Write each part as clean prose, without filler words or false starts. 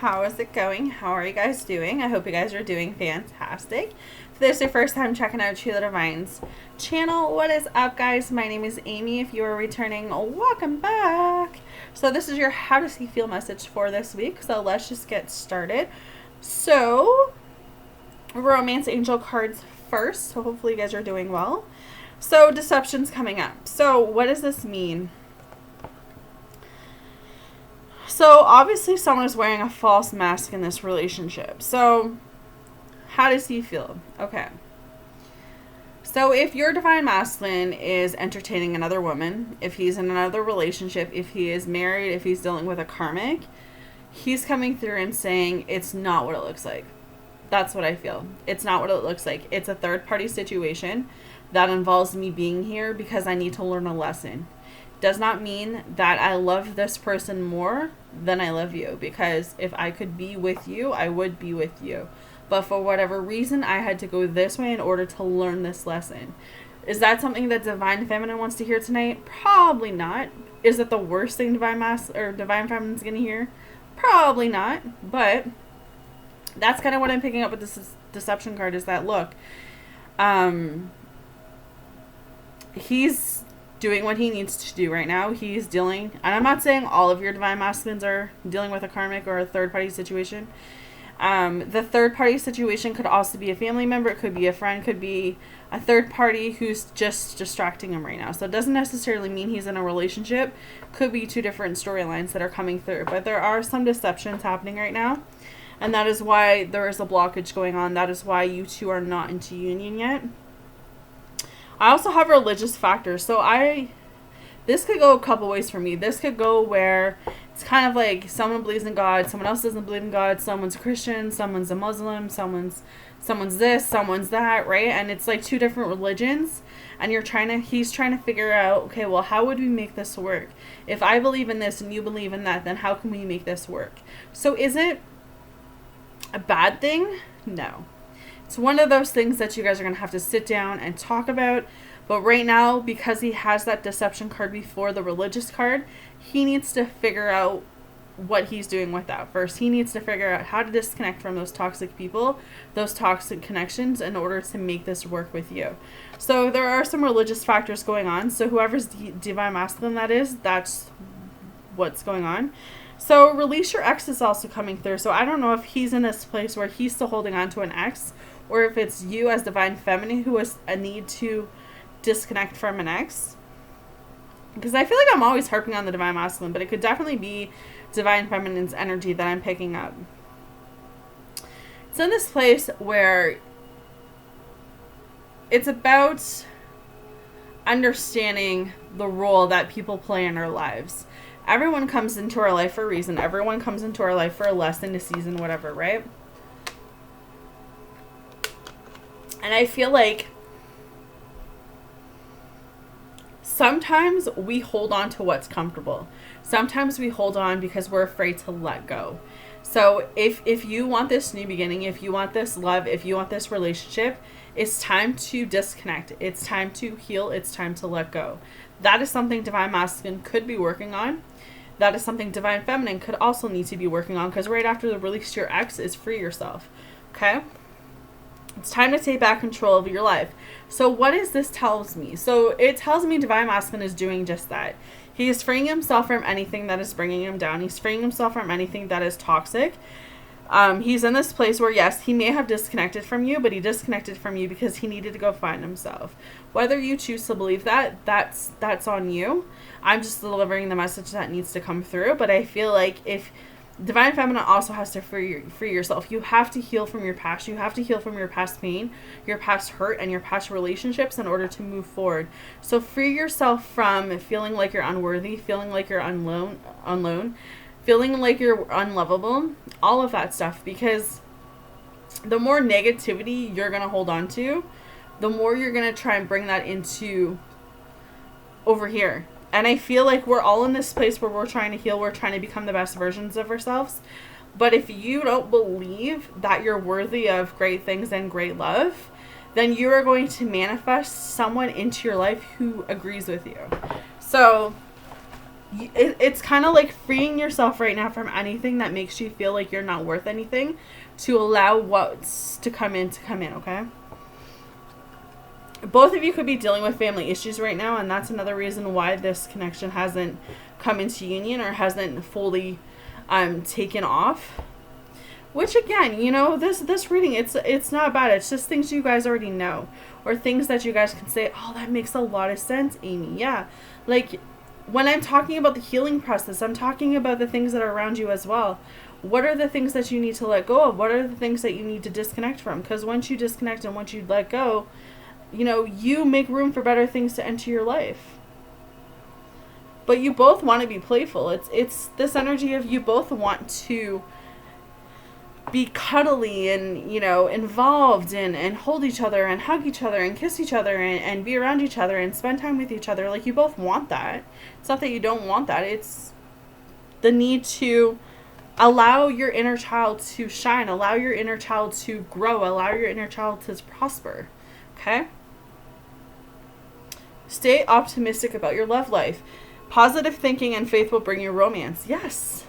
How is it going? How are you guys doing? I hope you guys are doing fantastic. If this is your first time checking out Sheila Divine's channel, what is up, guys? My name is Amy. If you are returning, welcome back. So this is your How Does He Feel message for this week. So let's just get started. So, romance angel cards first. So hopefully you guys are doing well. So deception's coming up. So what does this mean? So, obviously, someone is wearing a false mask in this relationship. So, how does he feel? Okay. So, if your divine masculine is entertaining another woman, if he's in another relationship, if he is married, if he's dealing with a karmic, he's coming through and saying, it's not what it looks like. That's what I feel. It's not what it looks like. It's a third-party situation that involves me being here because I need to learn a lesson. Does not mean that I love this person more than I love you, because if I could be with you, I would be with you. But for whatever reason, I had to go this way in order to learn this lesson. Is that something that Divine Feminine wants to hear tonight? Probably not. Is it the worst thing Divine Feminine's going to hear? Probably not. But that's kind of what I'm picking up with this deception card, is that, look, he's doing what he needs to do right now. He's dealing, and I'm not saying all of your divine masculines are dealing with a karmic or a third party situation. The third party situation could also be a family member, it could be a friend, could be a third party who's just distracting him right now. So it doesn't necessarily mean he's in a relationship. Could be two different storylines that are coming through, but there are some deceptions happening right now, and that is why there is a blockage going on. That is why you two are not into union yet. I also have religious factors. So this could go a couple ways for me. This could go where it's kind of like someone believes in God, someone else doesn't believe in God, someone's a Christian, someone's a Muslim, someone's this, someone's that, right? And it's like two different religions, and he's trying to figure out, okay, well, how would we make this work? If I believe in this and you believe in that, then how can we make this work? So is it a bad thing? No. It's one of those things that you guys are going to have to sit down and talk about. But right now, because he has that deception card before the religious card, he needs to figure out what he's doing with that first. He needs to figure out how to disconnect from those toxic people, those toxic connections, in order to make this work with you. So there are some religious factors going on. So whoever's divine masculine that is, that's what's going on. So release your ex is also coming through. So I don't know if he's in this place where he's still holding on to an ex, or if it's you as divine feminine who has a need to disconnect from an ex. Because I feel like I'm always harping on the divine masculine, but it could definitely be divine feminine's energy that I'm picking up. It's in this place where it's about understanding the role that people play in our lives. Everyone comes into our life for a reason. Everyone comes into our life for a lesson, a season, whatever, right? And I feel like sometimes we hold on to what's comfortable. Sometimes we hold on because we're afraid to let go. So if you want this new beginning, if you want this love, if you want this relationship, it's time to disconnect. It's time to heal. It's time to let go. That is something divine masculine could be working on. That is something divine feminine could also need to be working on, because right after the release to your ex is free yourself. Okay? It's time to take back control of your life. So what does this tells me? So it tells me divine masculine is doing just that. He is freeing himself from anything that is bringing him down. He's freeing himself from anything that is toxic. He's in this place where, yes, he may have disconnected from you, but he disconnected from you because he needed to go find himself. Whether you choose to believe that, that's on you. I'm just delivering the message that needs to come through. But I feel like if divine feminine also has to free yourself. You have to heal from your past. You have to heal from your past pain, your past hurt, and your past relationships in order to move forward. So free yourself from feeling like you're unworthy, feeling like you're alone, feeling like you're unlovable, all of that stuff. Because the more negativity you're going to hold on to, the more you're going to try and bring that into over here. And I feel like we're all in this place where we're trying to heal. We're trying to become the best versions of ourselves. But if you don't believe that you're worthy of great things and great love, then you are going to manifest someone into your life who agrees with you. So It's kind of like freeing yourself right now from anything that makes you feel like you're not worth anything, to allow what's to come in, okay? Both of you could be dealing with family issues right now, and that's another reason why this connection hasn't come into union or hasn't fully taken off. Which again, you know, this reading, it's not bad. It's just things you guys already know, or things that you guys can say, oh, that makes a lot of sense, Amy. Yeah, like when I'm talking about the healing process, I'm talking about the things that are around you as well. What are the things that you need to let go of? What are the things that you need to disconnect from? Because once you disconnect and once you let go, you know, you make room for better things to enter your life. But you both want to be playful. It's this energy of you both want to be cuddly and, you know, involved and hold each other and hug each other and kiss each other and be around each other and spend time with each other. Like, you both want that. It's not that you don't want that. It's the need to allow your inner child to shine, allow your inner child to grow, allow your inner child to prosper. Okay? Stay optimistic about your love life. Positive thinking and faith will bring you romance. Yes.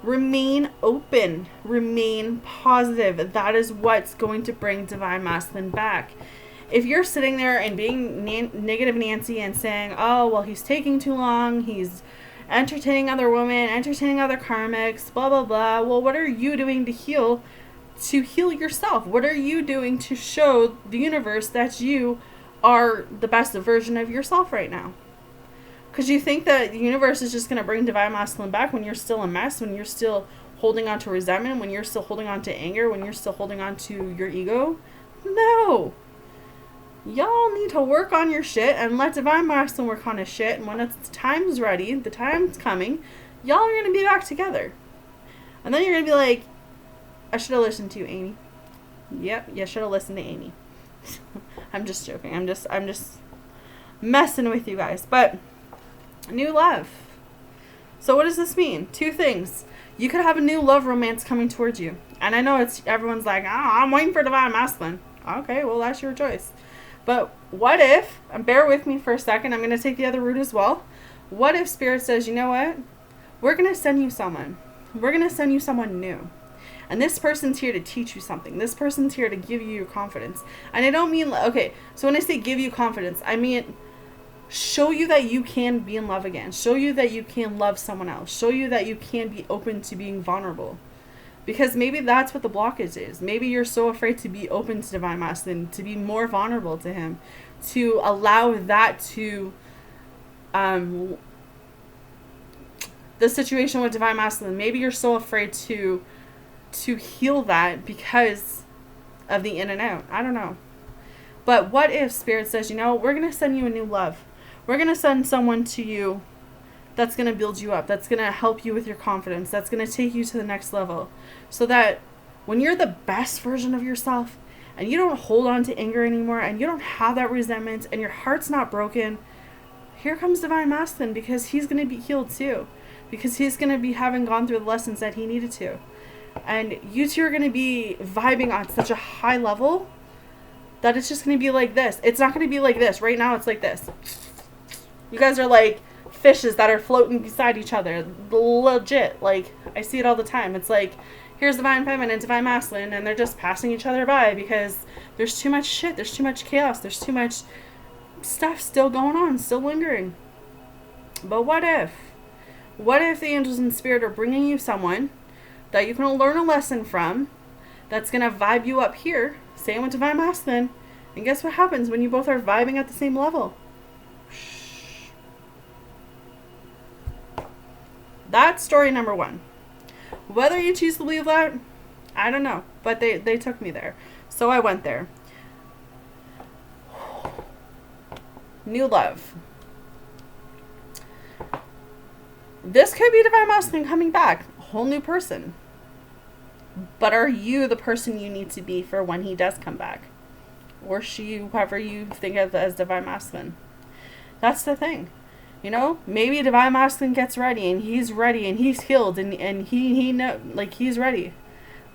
Remain open. Remain positive. That is what's going to bring Divine Masculine back. If you're sitting there and being negative Nancy and saying, oh, well, he's taking too long, he's entertaining other women, entertaining other karmics, blah, blah, blah. Well, what are you doing to heal yourself? What are you doing to show the universe that you are the best version of yourself right now? Because you think that the universe is just going to bring Divine Masculine back when you're still a mess, when you're still holding on to resentment, when you're still holding on to anger, when you're still holding on to your ego? No. Y'all need to work on your shit and let Divine Masculine work on his shit. And when the time's ready, the time's coming, y'all are going to be back together. And then you're going to be like, I should have listened to you, Amy. Yep, you should have listened to Amy. I'm just joking. I'm just messing with you guys. But new love. So what does this mean? Two things. You could have a new love romance coming towards you. And I know everyone's like, I'm waiting for Divine Masculine. Okay, well, that's your choice. But what if, and bear with me for a second, I'm going to take the other route as well. What if Spirit says, you know what? We're going to send you someone. We're going to send you someone new. And this person's here to teach you something. This person's here to give you your confidence. And I don't mean, okay, so when I say give you confidence, I mean show you that you can be in love again. Show you that you can love someone else. Show you that you can be open to being vulnerable. Because maybe that's what the blockage is. Maybe you're so afraid to be open to Divine Masculine, to be more vulnerable to him, to allow that to, the situation with Divine Masculine. Maybe you're so afraid to heal that because of the in and out. I don't know. But what if Spirit says, you know, we're going to send you a new love. We're going to send someone to you that's going to build you up. That's going to help you with your confidence. That's going to take you to the next level. So that when you're the best version of yourself and you don't hold on to anger anymore and you don't have that resentment and your heart's not broken, here comes Divine Masculine, because he's going to be healed too. Because he's going to be having gone through the lessons that he needed to. And you two are going to be vibing on such a high level that it's just going to be like this. It's not going to be like this. Right now it's like this. You guys are like fishes that are floating beside each other. Legit. Like, I see it all the time. It's like, here's Divine Feminine and Divine Masculine, and they're just passing each other by because there's too much shit. There's too much chaos. There's too much stuff still going on, still lingering. But what if? What if the angels in Spirit are bringing you someone that you can learn a lesson from, that's going to vibe you up here, same with Divine Masculine, and guess what happens when you both are vibing at the same level? That's story number one. Whether you choose to believe that, I don't know, but they took me there, so I went there. New love. This could be Divine Masculine coming back, a whole new person. But are you the person you need to be for when he does come back? Or she, whoever you think of as Divine Masculine. That's the thing. You know, maybe Divine Masculine gets ready and he's healed and he know, like, he's ready.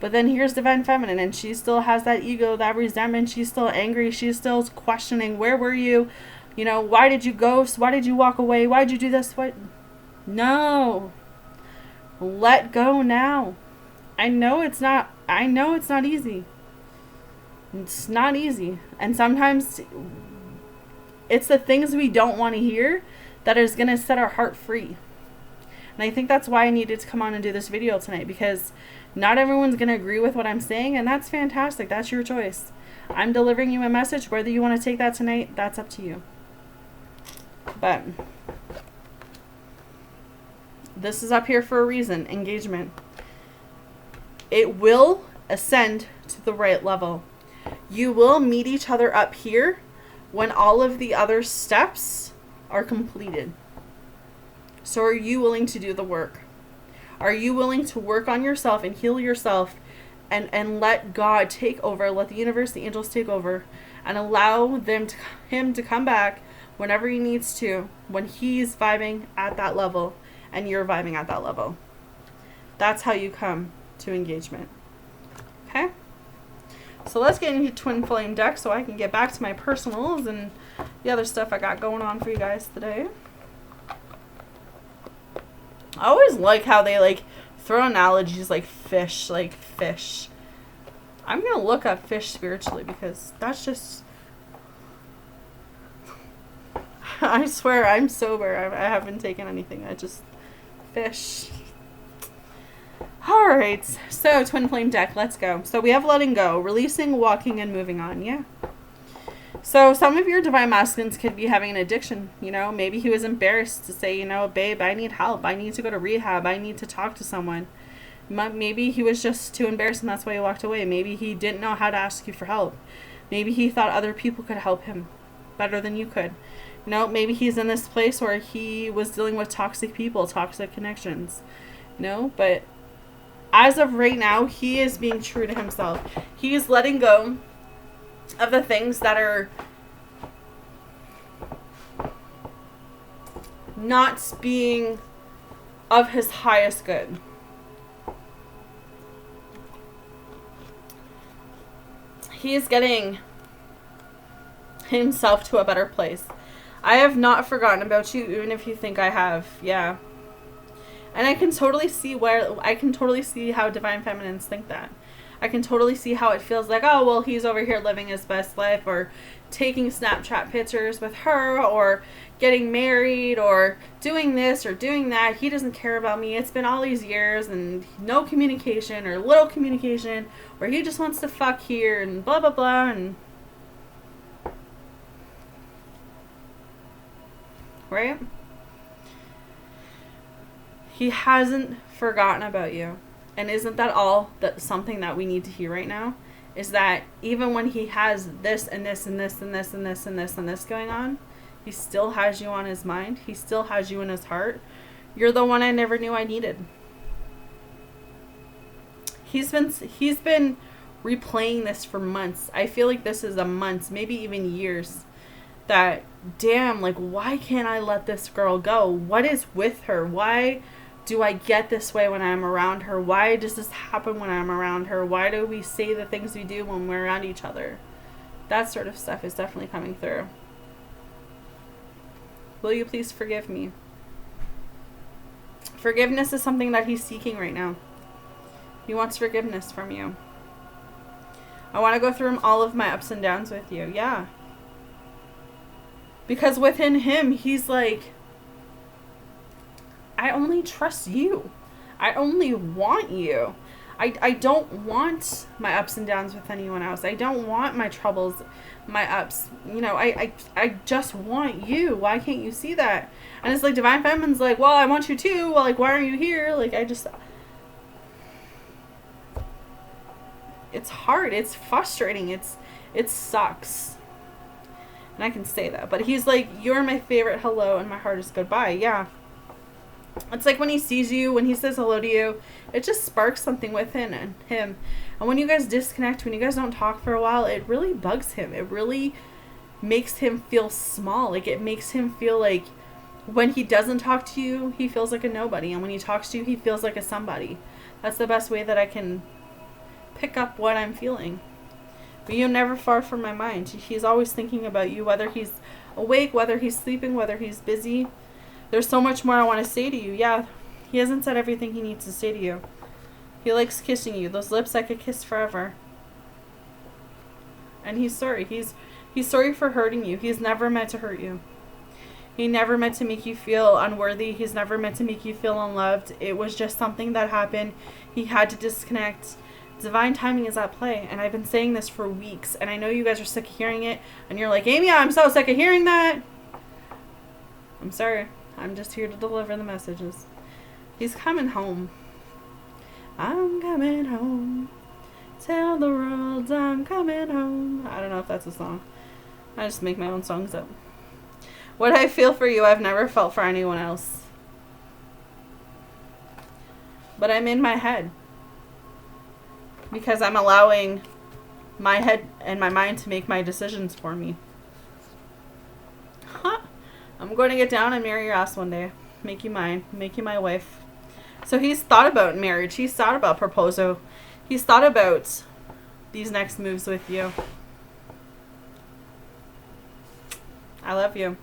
But then here's Divine Feminine and she still has that ego, that resentment. She's still angry. She's still questioning, where were you? You know, why did you ghost? Why did you walk away? Why did you do this? What? No. Let go now. I know it's not easy. It's not easy. And sometimes it's the things we don't want to hear that is going to set our heart free. And I think that's why I needed to come on and do this video tonight, because not everyone's going to agree with what I'm saying, and that's fantastic. That's your choice. I'm delivering you a message. Whether you want to take that tonight, that's up to you. But this is up here for a reason. Engagement. It will ascend to the right level. You will meet each other up here when all of the other steps are completed. So are you willing to do the work? Are you willing to work on yourself and heal yourself and let God take over, let the universe, the angels take over, and allow him to come back whenever he needs to, when he's vibing at that level and you're vibing at that level. That's how you come to engagement. Okay? So let's get into twin flame deck so I can get back to my personals and the other stuff I got going on for you guys today. I always like how they like throw analogies like fish, I'm going to look up fish spiritually, because that's just, I swear I'm sober. I haven't taken anything. I just fish. All right. So twin flame deck, let's go. So we have letting go, releasing, walking, and moving on. Yeah. So some of your divine masculines could be having an addiction. You know, maybe he was embarrassed to say, you know, babe, I need help. I need to go to rehab. I need to talk to someone. Maybe he was just too embarrassed and that's why he walked away. Maybe he didn't know how to ask you for help. Maybe he thought other people could help him better than you could. You know, maybe he's in this place where he was dealing with toxic people, toxic connections. You know, but as of right now, he is being true to himself. He is letting go of the things that are not being of his highest good. He is getting himself to a better place. I have not forgotten about you, even if you think I have. Yeah. And I can totally see how divine feminines think that. I can totally see how it feels like, oh, well, he's over here living his best life, or taking Snapchat pictures with her, or getting married, or doing this or doing that. He doesn't care about me. It's been all these years and no communication or little communication, or he just wants to fuck here and blah, blah, blah. And right? He hasn't forgotten about you. And isn't that all that something that we need to hear right now? Is that even when he has this and this and this and this and this and this and this going on, he still has you on his mind. He still has you in his heart. You're the one I never knew I needed. He's been replaying this for months. I feel like this is a months, maybe even years. That, damn, like, why can't I let this girl go? What is with her? Why do I get this way when I'm around her? Why does this happen when I'm around her? Why do we say the things we do when we're around each other? That sort of stuff is definitely coming through. Will you please forgive me? Forgiveness is something that he's seeking right now. He wants forgiveness from you. I want to go through all of my ups and downs with you. Yeah. Because within him, he's like, I only trust you. I only want you. I don't want my ups and downs with anyone else. I don't want my troubles, my ups. You know, I just want you. Why can't you see that? And it's like divine feminine's like, well, I want you too. Well, like, why are you here? Like, it's hard. It's frustrating. It sucks. And I can say that. But he's like, you're my favorite hello and my heart is goodbye. Yeah. It's like when he sees you, when he says hello to you, it just sparks something within him. And when you guys disconnect, when you guys don't talk for a while, it really bugs him. It really makes him feel small. Like, it makes him feel like when he doesn't talk to you, he feels like a nobody. And when he talks to you, he feels like a somebody. That's the best way that I can pick up what I'm feeling. But you're never far from my mind. He's always thinking about you, whether he's awake, whether he's sleeping, whether he's busy. There's so much more I want to say to you. Yeah, he hasn't said everything he needs to say to you. He likes kissing you. Those lips I could kiss forever. And he's sorry. He's sorry for hurting you. He's never meant to hurt you. He never meant to make you feel unworthy. He's never meant to make you feel unloved. It was just something that happened. He had to disconnect. Divine timing is at play. And I've been saying this for weeks. And I know you guys are sick of hearing it. And you're like, Amy, I'm so sick of hearing that. I'm sorry. I'm just here to deliver the messages. He's coming home. I'm coming home. Tell the world I'm coming home. I don't know if that's a song. I just make my own songs up. What I feel for you, I've never felt for anyone else. But I'm in my head. Because I'm allowing my head and my mind to make my decisions for me. Huh. I'm going to get down and marry your ass one day. Make you mine. Make you my wife. So he's thought about marriage. He's thought about proposal. He's thought about these next moves with you. I love you.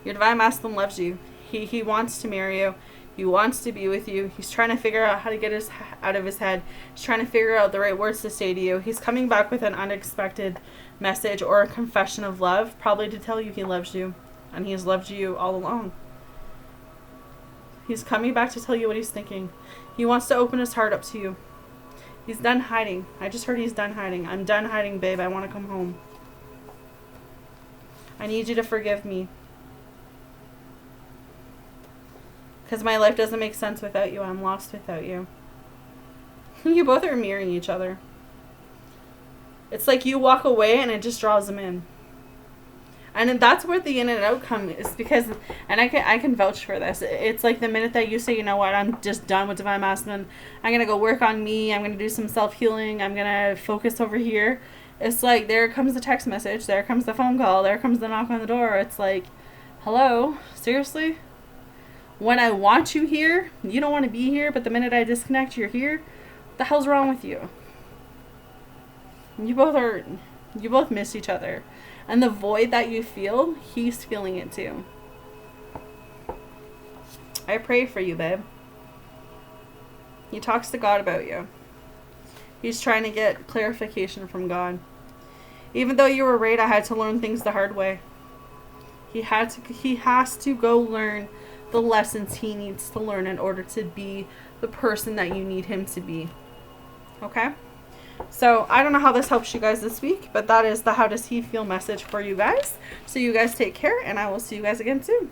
Your divine masculine loves you. He wants to marry you. He wants to be with you. He's trying to figure out how to get us out of his head. He's trying to figure out the right words to say to you. He's coming back with an unexpected message or a confession of love, probably to tell you he loves you. And he has loved you all along. He's coming back to tell you what he's thinking. He wants to open his heart up to you. He's done hiding. I just heard he's done hiding. I'm done hiding, babe. I want to come home. I need you to forgive me. Because my life doesn't make sense without you. I'm lost without you. You both are mirroring each other. It's like you walk away and it just draws them in. And that's where the in and out come is because, and I can vouch for this. It's like the minute that you say, you know what, I'm just done with divine masculine. I'm going to go work on me. I'm going to do some self-healing. I'm going to focus over here. It's like, there comes the text message. There comes the phone call. There comes the knock on the door. It's like, hello? Seriously? When I want you here, you don't want to be here, but the minute I disconnect, you're here? What the hell's wrong with you? You both miss each other. And the void that you feel, he's feeling it too. I pray for you, babe. He talks to God about you. He's trying to get clarification from God. Even though you were right, I had to learn things the hard way. He has to go learn the lessons he needs to learn in order to be the person that you need him to be. Okay? So, I don't know how this helps you guys this week, but that is the how does he feel message for you guys. So, you guys take care, and I will see you guys again soon.